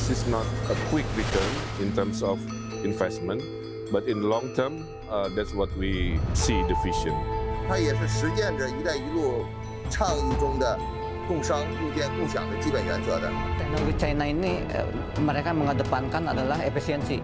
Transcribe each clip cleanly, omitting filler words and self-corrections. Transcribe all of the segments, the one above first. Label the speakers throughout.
Speaker 1: this is not a quick return in terms of investment, but in long term, that's what we see the vision.
Speaker 2: 它也是实践着"一带一路"倡议中的共商、共建、共享的基本原则的。
Speaker 3: Teknologi China ini mereka mengedepankan adalah efisiensi.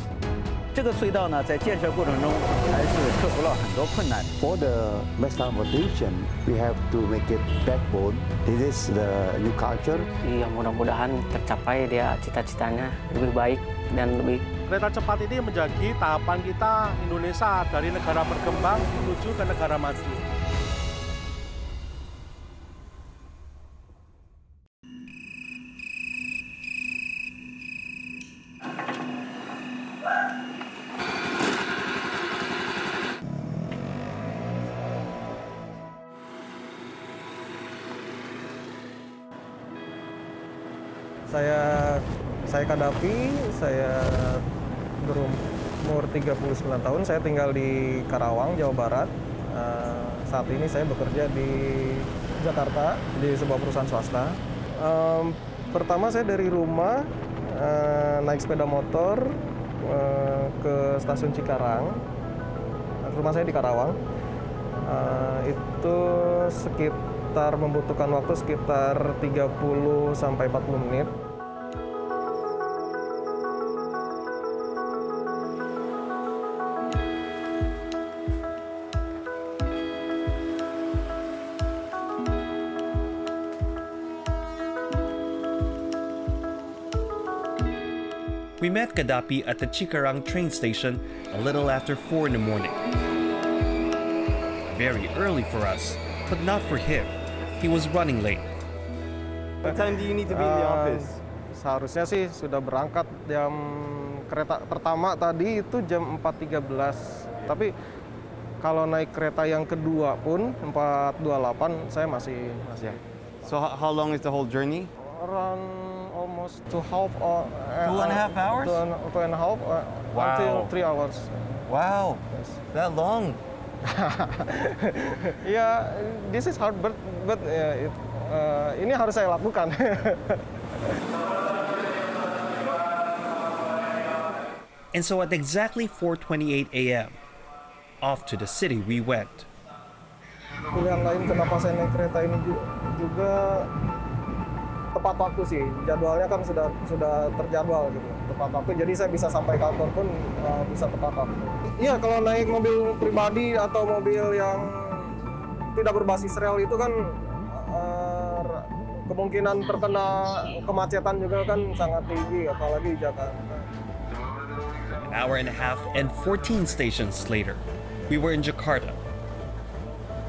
Speaker 4: 这个隧道呢，在建设过程中还是克服了很多困难。
Speaker 5: For the mass transportation, we have to make it backbone. This is the new culture.
Speaker 6: Iya, mudah-mudahan tercapai dia cita-citanya lebih baik dan lebih.
Speaker 7: Kereta cepat ini menjadi tahapan kita Indonesia dari negara berkembang menuju ke negara maju.
Speaker 8: Saya Kadapi, saya berumur 39 tahun, saya tinggal di Karawang, Jawa Barat. Saat ini saya bekerja di Jakarta, di sebuah perusahaan swasta. Pertama saya dari rumah, naik sepeda motor ke stasiun Cikarang. Rumah saya di Karawang. Itu membutuhkan waktu sekitar 30 sampai 40 menit.
Speaker 9: We met Kadapi at the Cikarang train station a little after 4 in the morning. Very early for us, but not for him. He was running late.
Speaker 4: What time do you need to be in the office?
Speaker 8: Seharusnya sih sudah berangkat jam kereta pertama tadi itu jam 4.13. Tapi kalau naik kereta yang kedua pun 4.28 saya masih.
Speaker 4: So how long is the whole journey?
Speaker 8: Around almost 2.5
Speaker 4: hours?
Speaker 8: 2.5 until 3 hours.
Speaker 4: Wow,
Speaker 8: Yes.
Speaker 4: that long.
Speaker 8: Yeah, this is hard, but ini harus saya lakukan.
Speaker 9: And so at exactly 4:28 a.m., off to the city we went.
Speaker 8: Pilihan lain kenapa saya naik kereta ini juga tepat waktu sih. Jadwalnya kan sudah terjadwal gitu, tepat waktu. Jadi saya bisa sampai kantor pun bisa tepat waktu. Iya, kalau naik mobil pribadi atau mobil yang tidak berbasis rel itu kan kemungkinan terkena kemacetan juga kan sangat tinggi, apalagi di Jakarta.
Speaker 9: An hour and a half and 14 stations later, we were in Jakarta.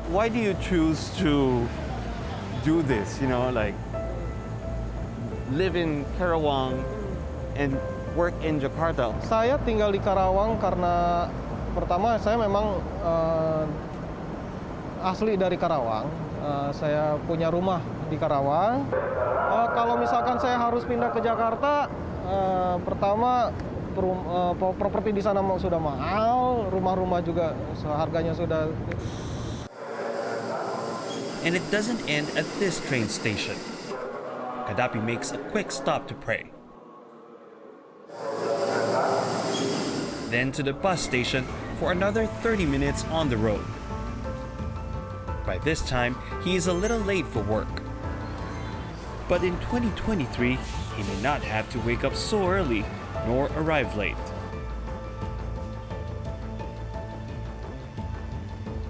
Speaker 4: Why do you choose to do this? You know, like live in Karawang and work in Jakarta.
Speaker 8: Saya tinggal di Karawang karena pertama saya memang asli dari Karawang. Saya punya rumah di Karawang. Kalau misalkan saya harus pindah ke Jakarta, pertama properti di sana sudah mahal, rumah-rumah juga harganya sudah.
Speaker 9: And it doesn't end at this train station. Kadapi makes a quick stop to pray. Then to the bus station for another 30 minutes on the road. By this time, he is a little late for work. But in 2023, he may not have to wake up so early nor arrive late.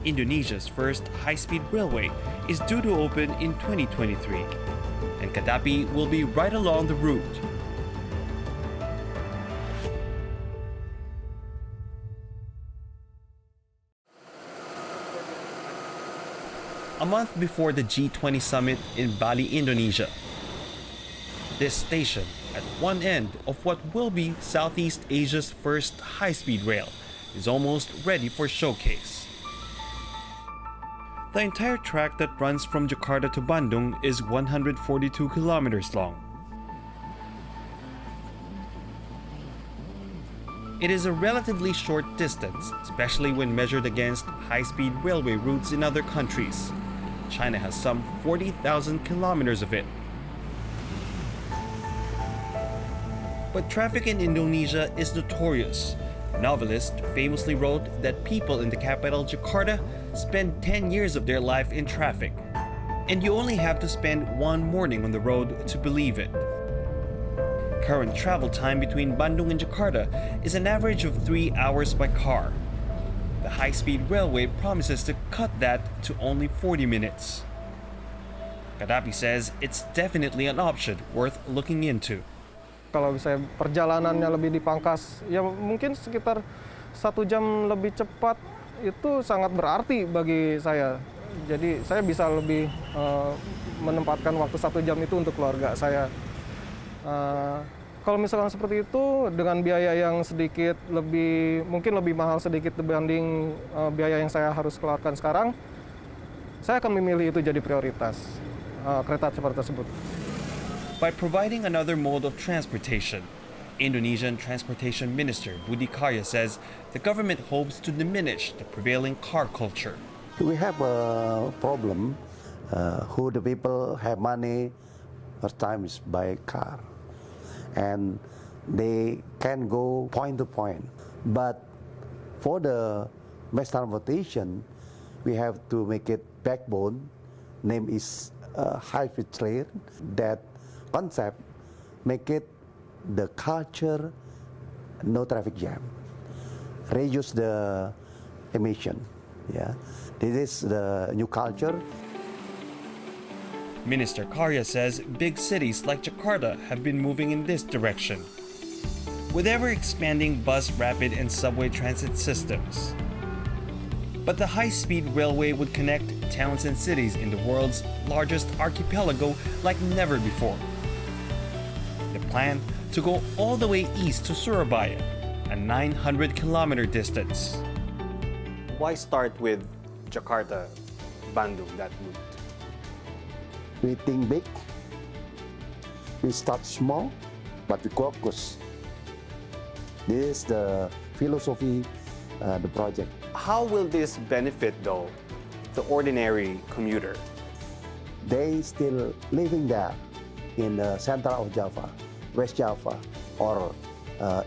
Speaker 9: Indonesia's first high-speed railway is due to open in 2023, and Kadapi will be right along the route. A month before the G20 summit in Bali, Indonesia, this station, at one end of what will be Southeast Asia's first high-speed rail, is almost ready for showcase. The entire track that runs from Jakarta to Bandung is 142 kilometers long. It is a relatively short distance, especially when measured against high-speed railway routes in other countries. China has some 40,000 kilometers of it. But traffic in Indonesia is notorious. A novelist famously wrote that people in the capital, Jakarta, spend 10 years of their life in traffic. And you only have to spend one morning on the road to believe it. Current travel time between Bandung and Jakarta is an average of 3 hours by car. The high-speed railway promises to cut that to only 40 minutes. Gaddafi says it's definitely an option worth looking into.
Speaker 8: Kalau misalnya perjalanannya lebih dipangkas, ya mungkin sekitar 1 jam lebih cepat itu sangat berarti bagi saya. Jadi saya bisa lebih menempatkan waktu 1 jam itu untuk keluarga saya. Kalau misalkan seperti itu dengan biaya yang sedikit lebih, mungkin lebih mahal sedikit dibanding biaya yang saya harus keluarkan sekarang, saya akan memilih itu jadi prioritas, kereta cepat tersebut.
Speaker 9: By providing another mode of transportation, Indonesian Transportation Minister Budi Karya says the government hopes to diminish the prevailing car culture.
Speaker 5: We have a problem who the people have money, first time is buy car. And they can go point to point. But for the mass transportation, we have to make it backbone. Name is high-speed train. That concept make it the culture, no traffic jam. Reduce the emission. Yeah, this is the new culture.
Speaker 9: Minister Karya says big cities like Jakarta have been moving in this direction, with ever-expanding bus, rapid, and subway transit systems. But the high-speed railway would connect towns and cities in the world's largest archipelago like never before. The plan to go all the way east to Surabaya, a 900-kilometer distance.
Speaker 4: Why start with Jakarta, Bandung, that route?
Speaker 5: We think big, we start small, but we focus. This is the philosophy, the project.
Speaker 4: How will this benefit, though, the ordinary commuter?
Speaker 5: They still living there in the center of Java, West Java, or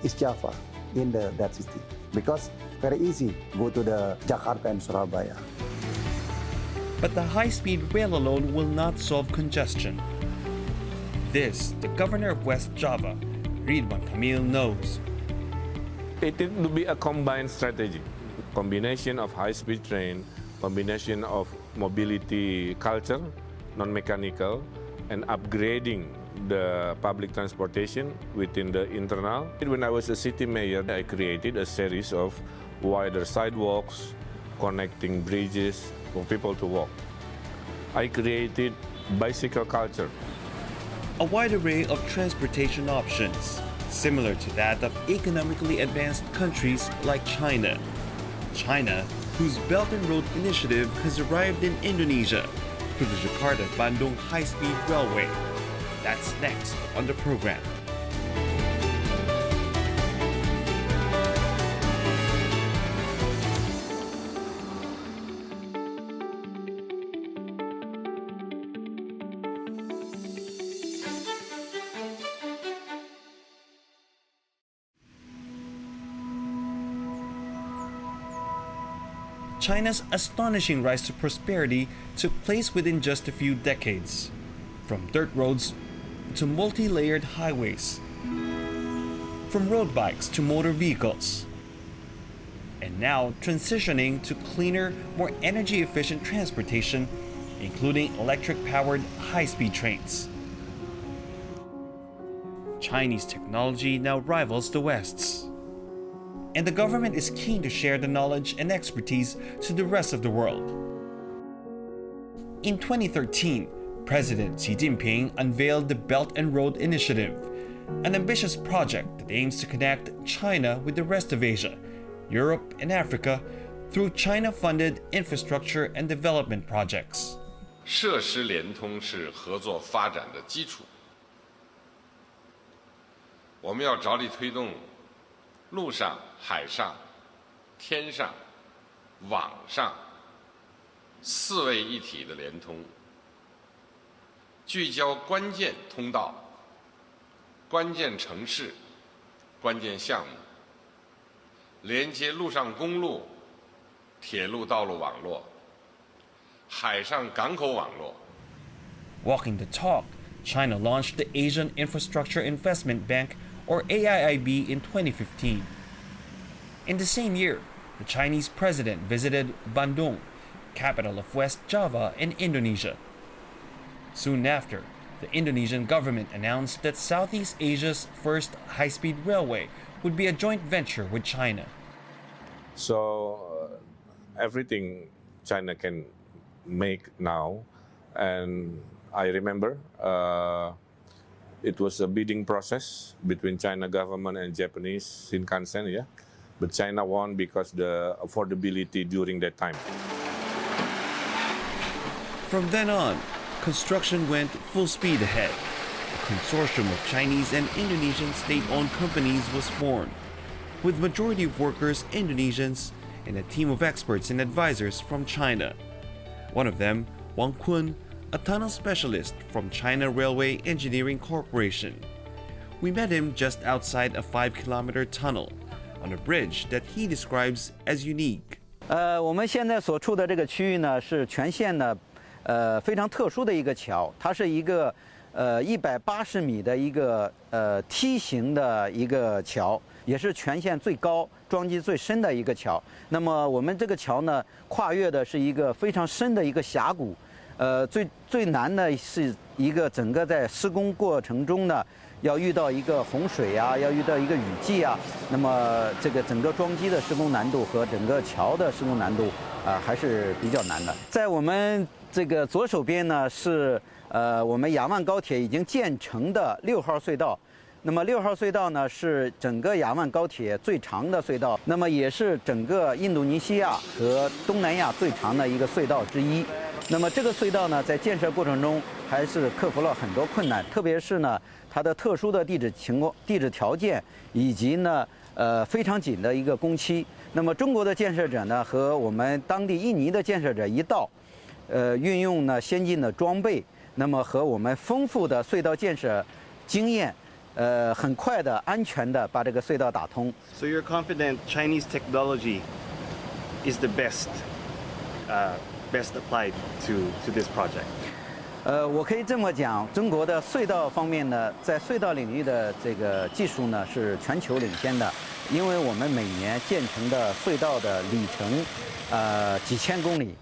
Speaker 5: East Java, in that city. Because very easy, go to the Jakarta and Surabaya.
Speaker 9: But the high-speed rail alone will not solve congestion. This, the governor of West Java, Ridwan Kamil, knows.
Speaker 1: It will be a combined strategy. Combination of high-speed train, combination of mobility culture, non-mechanical, and upgrading the public transportation within the internal. When I was a city mayor, I created a series of wider sidewalks, connecting bridges for people to walk. I created bicycle culture.
Speaker 9: A wide array of transportation options, similar to that of economically advanced countries like China. China, whose Belt and Road Initiative has arrived in Indonesia through the Jakarta-Bandung high-speed railway. That's next on the program. China's astonishing rise to prosperity took place within just a few decades. From dirt roads to multi-layered highways, from road bikes to motor vehicles, and now transitioning to cleaner, more energy-efficient transportation, including electric-powered high-speed trains. Chinese technology now rivals the West's, and the government is keen to share the knowledge and expertise to the rest of the world. In 2013, President Xi Jinping unveiled the Belt and Road Initiative, an ambitious project that aims to connect China with the rest of Asia, Europe, and Africa through China-funded infrastructure and development projects.
Speaker 10: 设施联通是合作发展的基础，我们要着力推动陆上、海上、天上、网上四位一体的联通，聚焦关键通道、关键城市关键项目，连接陆上公路、铁路道路网络、海上港口网络。
Speaker 9: Walking the talk, China launched the Asian Infrastructure Investment Bank, or AIIB, in 2015. In the same year, the Chinese president visited Bandung, capital of West Java in Indonesia. Soon after, the Indonesian government announced that Southeast Asia's first high-speed railway would be a joint venture with China.
Speaker 1: So everything China can make now, and I remember it was a bidding process between China government and Japanese Shinkansen, yeah. But China won because the affordability during that time.
Speaker 9: From then on, construction went full speed ahead. A consortium of Chinese and Indonesian state-owned companies was formed, with majority of workers Indonesians and a team of experts and advisors from China. One of them, Wang Kun, a tunnel specialist from China Railway Engineering Corporation. We met him just outside a 5-kilometer tunnel on a bridge that he describes as unique.
Speaker 3: 我们现在所处的这个区域呢，是全线呢，非常特殊的一个桥，它是一个180米的一个梯形的一个桥，也是全线最高、桩基最深的一个桥。那么我们这个桥呢，跨越的是一个非常深的一个峡谷，最难的是一个整个在施工过程中呢，要遇到一个洪水啊，要遇到一个雨季啊，那么这个整个桩基的施工难度和整个桥的施工难度还是比较难的。在我们这个左手边呢是我们雅万高铁已经建成的6号隧道。那么6号隧道呢是整个雅万高铁最长的隧道，那么也是整个印度尼西亚和东南亚最长的一个隧道之一。那么这个隧道呢，在建设过程中还是克服了很多困难，特别是呢它的特殊的地质条件以及呢非常紧的一个工期。那么中国的建设者呢和我们当地印尼的建设者一道，运用呢先进的装备，那么和我们丰富的隧道建设经验。很快的、安全的把这个隧道打通。
Speaker 4: So you're confident Chinese technology is the best applied to this project?
Speaker 3: 我可以这么讲，中国的隧道方面呢，在隧道领域的这个技术呢是全球领先的，因为我们每年建成的隧道的里程几千公里，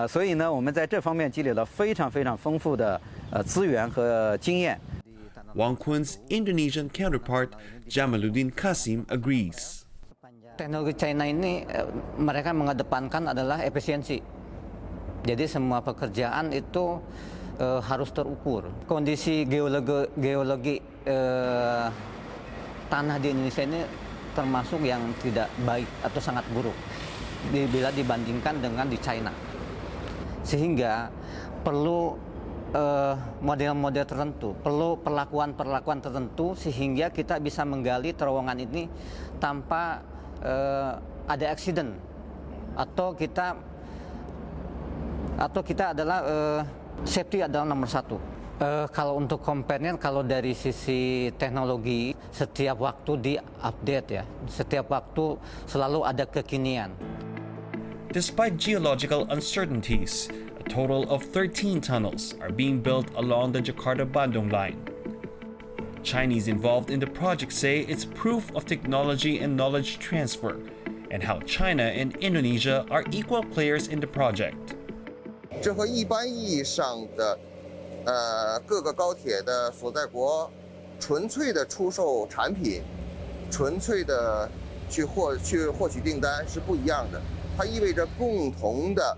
Speaker 3: 所以呢，我们在这方面积累了非常非常丰富的资源和经验。
Speaker 9: Wang Kun's Indonesian counterpart, Jamaluddin Qasim, agrees.
Speaker 3: Teknologi China ini mereka mengedepankan adalah efisiensi. Jadi semua pekerjaan itu harus terukur. Kondisi geologi tanah di Indonesia ini termasuk yang tidak baik atau sangat buruk bila dibandingkan dengan di China. Sehingga perlu model-model tertentu, perlu perlakuan-perlakuan tertentu sehingga kita bisa menggali terowongan ini tanpa ada accident atau kita adalah safety adalah nomor satu. Kalau untuk compare-nya, kalau dari sisi teknologi setiap waktu di-update ya, setiap waktu selalu ada kekinian.
Speaker 9: Despite geological uncertainties, a total of 13 tunnels are being built along the Jakarta-Bandung line. Chinese involved in the project say it's proof of technology and knowledge transfer, and how China and Indonesia are equal players in the project.
Speaker 2: 这和一般意义上的各个高铁的所在国纯粹的出售产品、纯粹的去获取订单是不一样的。它意味着共同的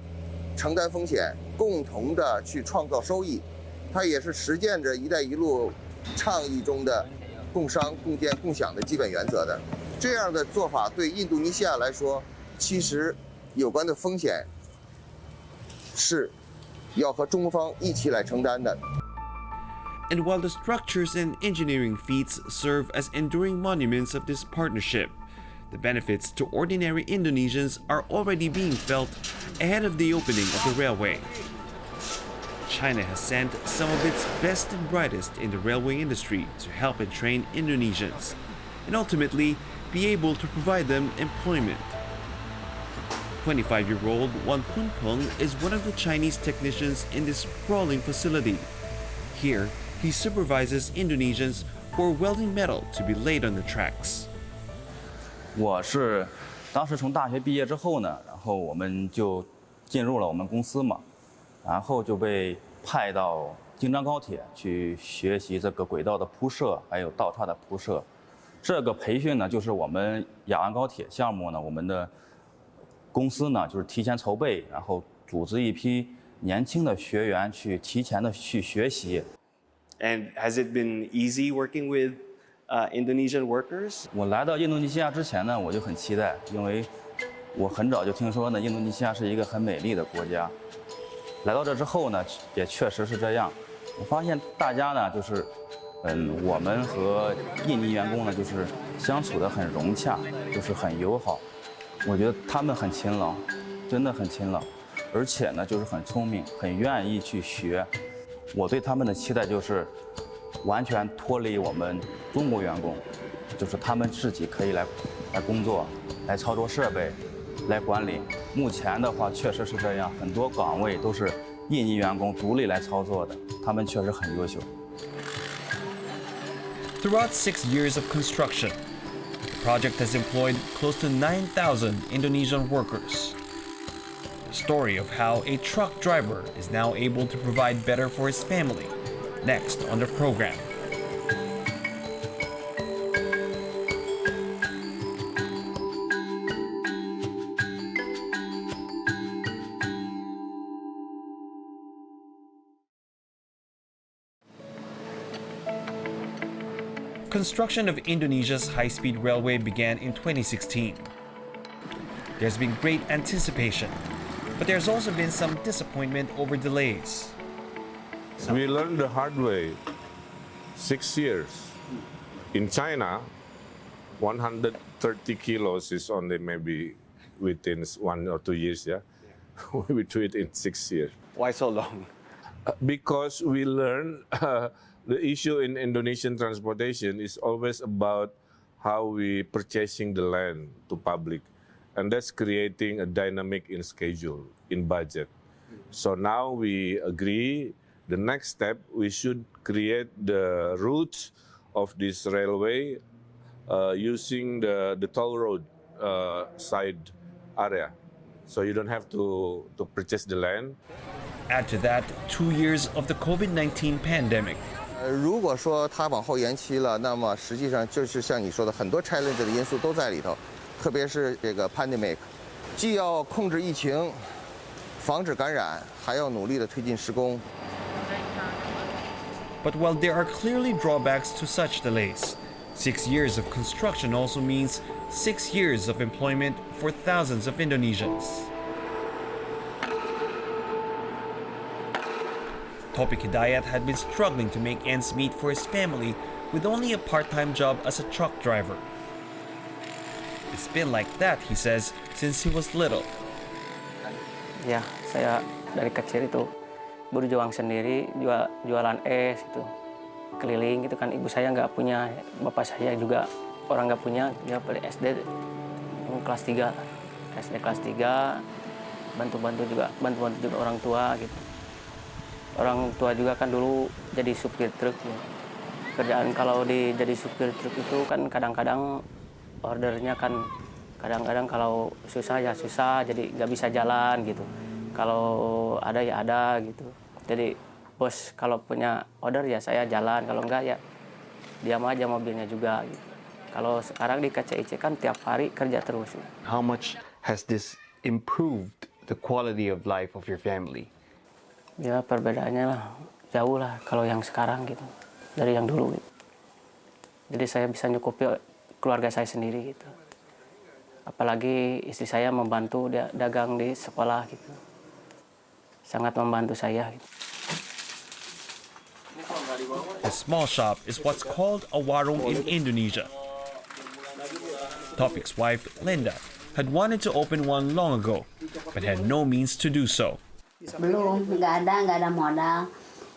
Speaker 2: 承担风险，共同的去创造收益。它也是实践着"一带一路"倡议中的共商、共建、共享的基本原则的。这样的做法对印度尼西亚来说，其实有关的风险是要和中方一起来承担的。
Speaker 9: And while the structures and engineering feats serve as enduring monuments of this partnership, the benefits to ordinary Indonesians are already being felt ahead of the opening of the railway. China has sent some of its best and brightest in the railway industry to help and train Indonesians. and ultimately be able to provide them employment. 25-year-old Wan Punpeng is one of the Chinese technicians in this sprawling facility. Here, he supervises Indonesians who are welding metal to be laid on the tracks.
Speaker 11: 我是当时从大学毕业之后呢，然后我们就进入了我们公司嘛，然后就被派到京张高铁去学习这个轨道的铺设，还有道岔的铺设。这个培训呢，就是我们雅安高铁项目呢，我们的公司呢就是提前筹备，然后组织一批年轻的学员去提前的去学习。
Speaker 4: And has it been easy working with Indonesian workers?
Speaker 11: 我来到印度尼西亚之前呢，我就很期待，因为我很早就听说呢，印度尼西亚是一个很美丽的国家。来到这之后呢，也确实是这样。我发现大家呢，就是我们和印尼员工呢，就是相处得很融洽，就是很友好。我觉得他们很勤劳，真的很勤劳，而且呢，就是很聪明，很愿意去学。我对他们的期待就是完全脱离我们中国员工，就是他们自己可以来工作，来操作设备，来管理。目前的话确实是这样，很多岗位都是印尼员工独立来操作的，他们确实很优秀。
Speaker 9: Throughout 6 years of construction, the project has employed close to 9,000 Indonesian workers. The story of how a truck driver is now able to provide better for his family, next on the program. Construction of Indonesia's high-speed railway began in 2016. There's been great anticipation, but there's also been some disappointment over delays.
Speaker 1: We learned the hard way. 6 years. In China, 130 kilos is only maybe within 1 or 2 years, yeah? We do it in 6 years.
Speaker 4: Why so long?
Speaker 1: Because we learn the issue in Indonesian transportation is always about how we purchasing the land to public. And that's creating a dynamic in schedule, in budget. So now we agree the next step, we should create the routes of this railway using the toll road side area. So you don't have to purchase the land.
Speaker 9: Add to that 2 years of the COVID-19 pandemic.
Speaker 2: 如果说它往后延期了，那么实际上就是像你说的，很多 challenge 的因素都在里头，特别是这个 pandemic， 既要控制疫情，防止感染，还要努力的推进施工。
Speaker 9: But while there are clearly drawbacks to such delays, 6 years of construction also means 6 years of employment for thousands of Indonesians. Topik Hidayat had been struggling to make ends meet for his family with only a part-time job as a truck driver. It's been like that, he says, since he was little.
Speaker 6: Ya, saya dari kecil itu berjuang sendiri, jualan es itu, keliling gitu kan. Ibu saya nggak punya, bapak saya juga orang nggak punya, dia pada SD kelas 3, SD kelas 3, bantu-bantu juga orang tua gitu. Orang tua juga kan dulu jadi supir truk ya. Kerjaan kalau jadi supir truk itu kan kadang-kadang ordernya kan kadang-kadang kalau susah ya susah, jadi nggak bisa jalan gitu. Kalau ada ya ada gitu. Jadi bos kalau punya order ya saya jalan, kalau enggak ya diam aja mobilnya juga gitu. Kalau sekarang di KCIC kan tiap hari kerja terus.
Speaker 4: How much has this improved the quality of life of your family?
Speaker 6: Ya perbedaannya lah jauh lah kalau yang sekarang gitu dari yang dulu gitu. Jadi saya bisa nyukupi keluarga saya sendiri gitu. Apalagi istri saya membantu dia dagang di sekolah gitu. Sangat membantu saya gitu.
Speaker 9: A small shop is what's called a warung in Indonesia. Topik's wife, Linda, had wanted to open one long ago, but had no means to do so.
Speaker 12: Belum, nggak ada modal.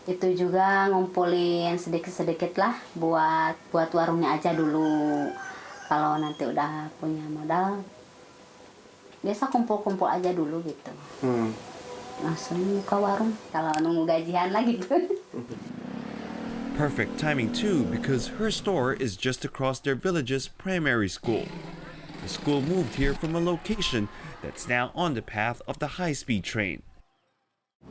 Speaker 12: Itu juga ngumpulin sedikit-sedikit lah buat warungnya aja dulu. Kalau nanti udah punya modal, biasa kumpul-kumpul aja dulu gitu. Langsung buka warung kalau nunggu gajian lagi gitu.
Speaker 9: Perfect timing too, because her store is just across their village's primary school. The school moved here from a location that's now on the path of the high-speed train.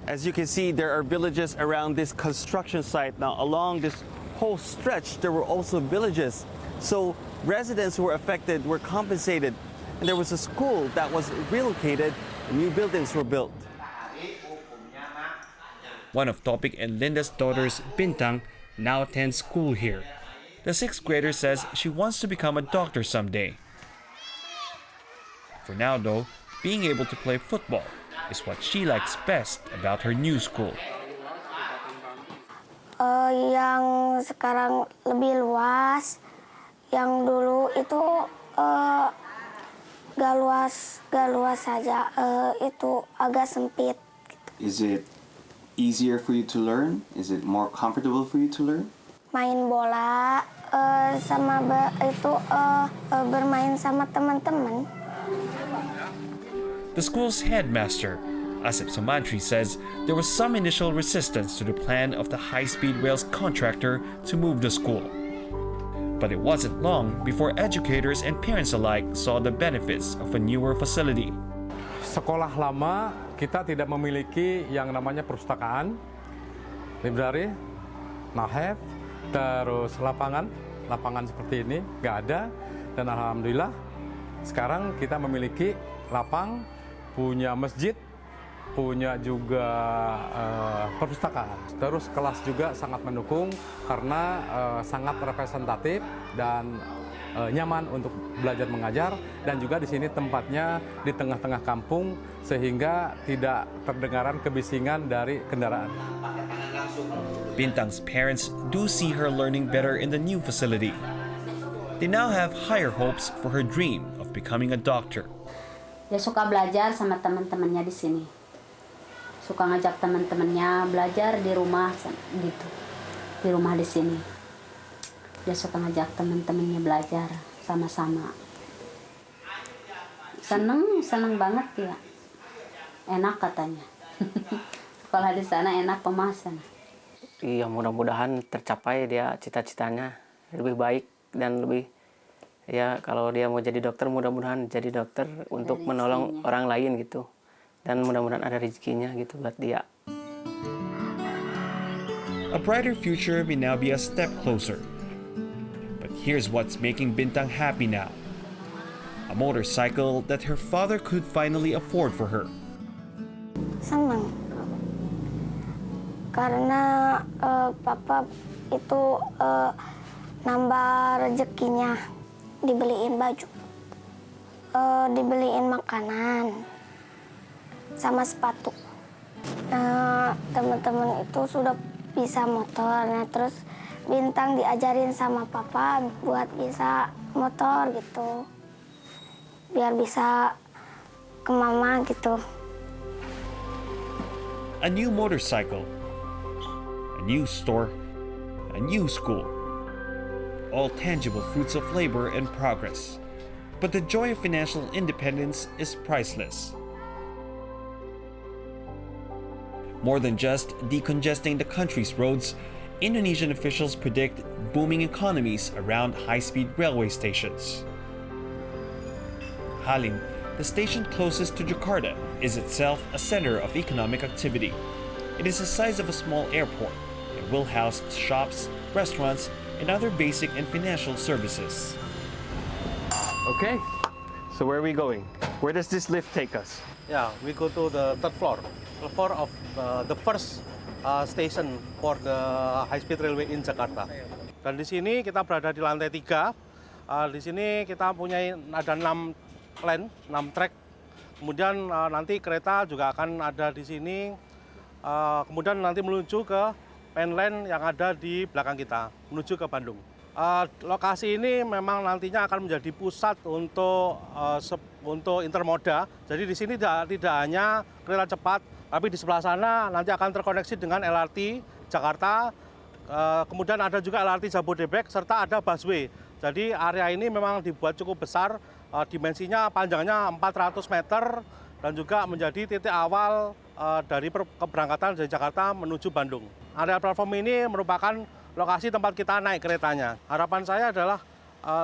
Speaker 4: As you can see, there are villages around this construction site. Now, along this whole stretch, there were also villages. So residents who were affected were compensated. And there was a school that was relocated, and new buildings were built.
Speaker 9: One of Topik and Linda's daughters, Bintang, now attends school here. The 6th grader says she wants to become a doctor someday. For now, though, being able to play football is what she likes best about her new school.
Speaker 13: Yang sekarang lebih luas, yang dulu itu gak luas saja, itu agak sempit.
Speaker 14: Is it easier for you to learn? Is it more comfortable for you to learn?
Speaker 13: Main bola sama bermain sama teman-teman.
Speaker 9: The school's headmaster, Asip Sumantri, says there was some initial resistance to the plan of the high-speed rail's contractor to move the school. But it wasn't long before educators and parents alike saw the benefits of a newer facility.
Speaker 15: Sekolah lama kita tidak memiliki yang namanya perpustakaan, library, nahef, terus lapangan seperti ini nggak ada. Dan alhamdulillah sekarang kita memiliki lapang, punya masjid, punya juga perpustakaan. Terus kelas juga sangat mendukung karena sangat representatif dan nyaman untuk belajar mengajar, dan juga di sini tempatnya di tengah-tengah kampung sehingga tidak terdengaran kebisingan dari kendaraan.
Speaker 9: Bintang's parents do see her learning better in the new facility. They now have higher hopes for her dream of becoming a doctor.
Speaker 12: Dia suka belajar sama teman-temannya di sini. Suka ngajak teman-temannya belajar di rumah gitu. Di rumah di sini. Dia suka ngajak teman-temannya belajar sama-sama. Seneng banget ya. Enak katanya. Sekolah di sana enak, pemasan.
Speaker 6: Iya, mudah-mudahan tercapai dia cita-citanya lebih baik dan lebih, ya kalau dia mau jadi dokter, mudah-mudahan jadi dokter untuk menolong orang lain gitu. Dan mudah-mudahan ada rezekinya gitu buat dia.
Speaker 9: A brighter future may now be a step closer. But here's what's making Bintang happy now. A motorcycle that her father could finally afford for her.
Speaker 13: Senang. Karena papa itu nambah rezekinya, dibeliin baju, dibeliin makanan, sama sepatu. Teman-teman itu sudah bisa motor, nah terus Bintang diajarin sama papa buat bisa motor gitu, biar bisa ke mama gitu.
Speaker 9: A new motorcycle, a new store, a new school. All tangible fruits of labor and progress. But the joy of financial independence is priceless. More than just decongesting the country's roads, Indonesian officials predict booming economies around high-speed railway stations. Halim, the station closest to Jakarta, is itself a center of economic activity. It is the size of a small airport and will house shops, restaurants, and other basic and financial services.
Speaker 7: Okay, so where are we going? Where does this lift take us?
Speaker 8: Yeah, we go to the third floor of the first station for the high-speed railway in Jakarta. Dan di sini kita berada di lantai 3. Di sini kita punya ada 6 lane, 6 track. Kemudian nanti kereta juga akan ada di sini. Kemudian nanti menuju ke main line yang ada di belakang kita, menuju ke Bandung. Lokasi ini memang nantinya akan menjadi pusat untuk intermoda. Jadi di sini tidak hanya kereta cepat, tapi di sebelah sana nanti akan terkoneksi dengan LRT Jakarta,
Speaker 7: kemudian ada juga LRT Jabodebek, serta ada busway. Jadi area ini memang dibuat cukup besar, dimensinya panjangnya 400 meter, dan juga menjadi titik awal dari keberangkatan dari Jakarta menuju Bandung. Area platform ini merupakan lokasi tempat kita naik keretanya. Harapan saya adalah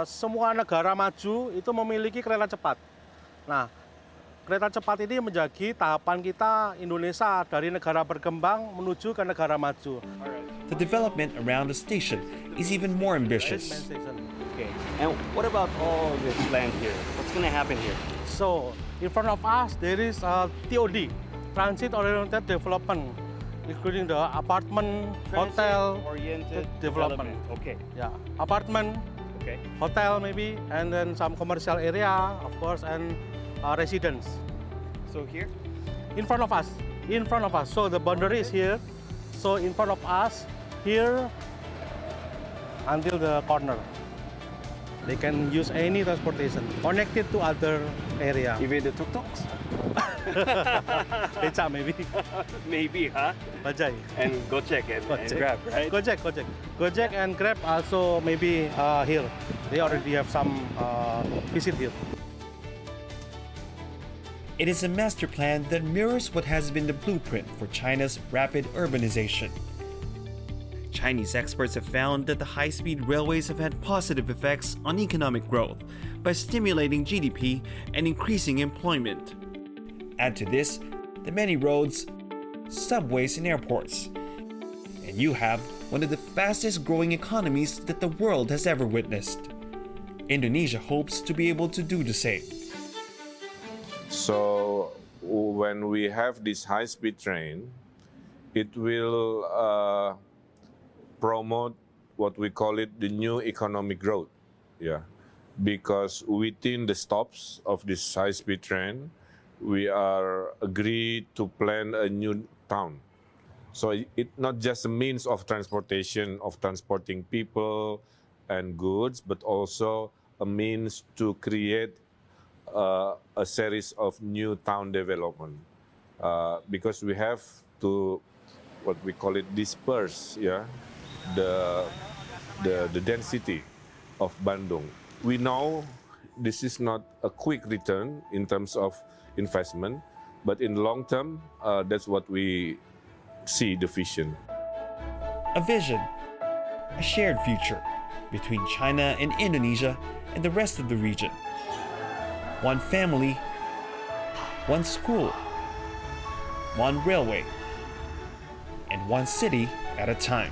Speaker 7: semua negara maju itu memiliki kereta cepat. Nah, kereta cepat ini menjadi tahapan kita Indonesia dari negara berkembang menuju ke negara maju.
Speaker 9: The development around the station is even more ambitious.
Speaker 6: Okay. And what about all this land here? What's going to happen here?
Speaker 7: So, in front of us there is TOD, transit-oriented development, including the apartment, hotel,
Speaker 6: Transit-oriented
Speaker 7: development.
Speaker 6: Okay.
Speaker 7: Yeah, apartment,
Speaker 6: Okay.
Speaker 7: hotel maybe, and then some commercial area, of course, and residence.
Speaker 6: So here?
Speaker 7: In front of us. So the boundary is here. So in front of us, here until the corner. They can use any transportation connected to other area.
Speaker 6: Even the tuk-tuks?
Speaker 7: Beca maybe.
Speaker 6: Maybe, huh?
Speaker 7: Bajai.
Speaker 6: And Gojek and Grab, right?
Speaker 7: Gojek and Grab also maybe here. They already have some visit here.
Speaker 9: It is a master plan that mirrors what has been the blueprint for China's rapid urbanization. Chinese experts have found that the high-speed railways have had positive effects on economic growth by stimulating GDP and increasing employment. Add to this the many roads, subways, and airports, and you have one of the fastest-growing economies that the world has ever witnessed. Indonesia hopes to be able to do the same.
Speaker 1: So when we have this high-speed train, it will promote what we call it the new economic growth. Yeah, because within the stops of this high-speed train, we are agreed to plan a new town. So it's not just a means of transportation, of transporting people and goods, but also a means to create a series of new town development. Because we have to, what we call it, disperse, yeah, the density of Bandung. We know this is not a quick return in terms of investment, but in the long term, that's what we see the vision.
Speaker 9: A vision, a shared future between China and Indonesia and the rest of the region. One family, one school, one railway, and one city at a time.